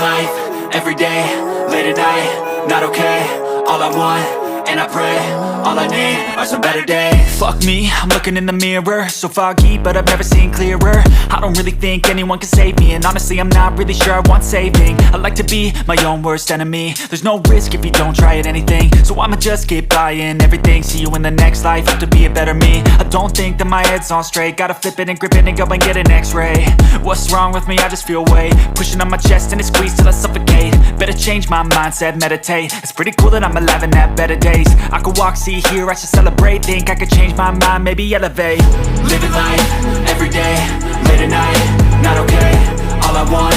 life, every day, late at night, not okay. All I want, and I pray, all I need are some better days. Fuck me, I'm looking in the mirror, so foggy, but I've never seen clearer. I don't really think anyone can save me, and honestly I'm not really sure I want saving. I like to be my own worst enemy. There's no risk if you don't try at anything, so I'ma just keep buying everything. See you in the next life, have to be a better me. I don't think that my head's on straight, gotta flip it and grip it and go and get an x-ray. What's wrong with me? I just feel weight pushing on my chest and it squeezes till I suffocate. Better change my mindset, meditate. It's pretty cool that I'm alive and have better days. I could walk, see, hear, I should celebrate. Think I could change my mind, maybe elevate. Living life, every day, late at night, not okay. All I want,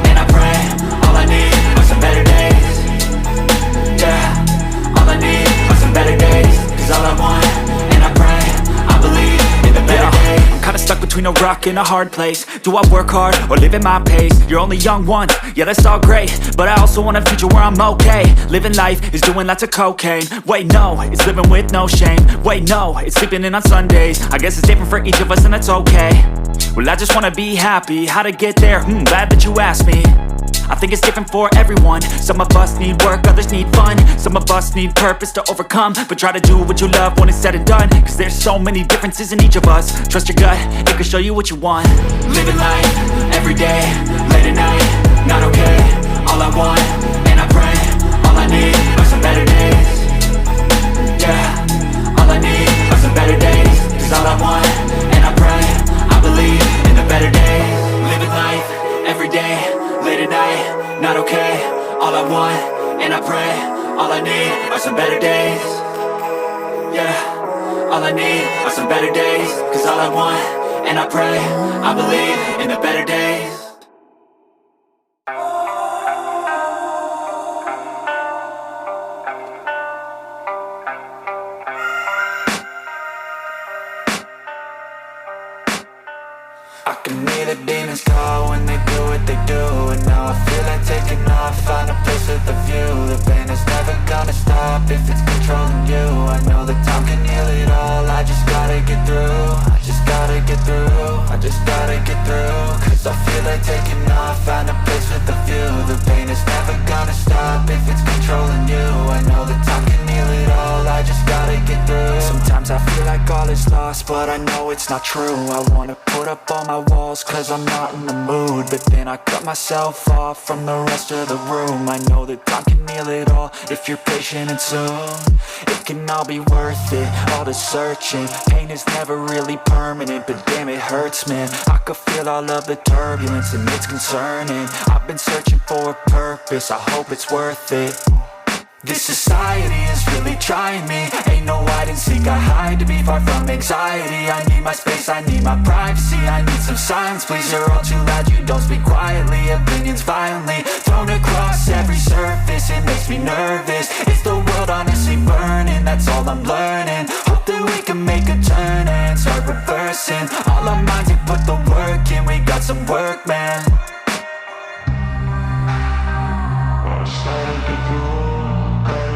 and I pray, all I need are some better days. Yeah, all I need are some better days. Cause all I want, and I pray, I believe in the better days. I'm kinda stuck between a rock and a hard place. Do I work hard or live at my pace? You're only young once, yeah that's all great, but I also want a future where I'm okay. Living life is doing lots of cocaine. Wait no, it's living with no shame. Wait no, it's sleeping in on Sundays. I guess it's different for each of us and that's okay. Well I just wanna be happy, how to get there? Glad that you asked me. I think it's different for everyone. Some of us need work, others need fun. Some of us need purpose to overcome. But try to do what you love when it's said and done, cause there's so many differences in each of us. Trust your gut, it can show you what you want. Living life, every day, late at night, not okay. All I want, and I pray, all I need are some better days. Yeah, all I need are some better days. Cause all I want, and I pray, I believe in the better days. Living life, every day, late at night, not okay. All I want, and I pray, all I need are some better days. Yeah, all I need are some better days. Cause all I want, and I pray, I believe in the better days. I can hear the demons call when they do what they do. And now I feel like taking off, find a place with a view. The pain is never gonna stop if it's controlling you. I know that time can heal it all, I just gotta get through. I just gotta get through, I just gotta get through. Cause I feel like taking off, find a place with a view. The pain is never gonna stop if it's controlling you. I know that time can heal it all, I just gotta get through. Sometimes I feel like all is lost, but I know it's not true. I wanna put up all my walls cause I'm not in the mood, but then I cut myself off from the rest of the room. I know that time can heal it all if you're patient and soon. It can all be worth it, all the searching. Pain is never really permanent, but damn it hurts man. I could feel all of the turbulence and it's concerning. I've been searching for a purpose, I hope it's worth it. This society is really trying me. Ain't no hide and seek, I hide to be far from anxiety. I need my space, I need my privacy. I need some silence, please, you're all too loud. You don't speak quietly, opinions violently thrown across every surface. It makes me nervous, it's the world honestly burning. That's all I'm learning, hope that we can make a turn and start reversing. All our minds, we put the work in, we got some work, man.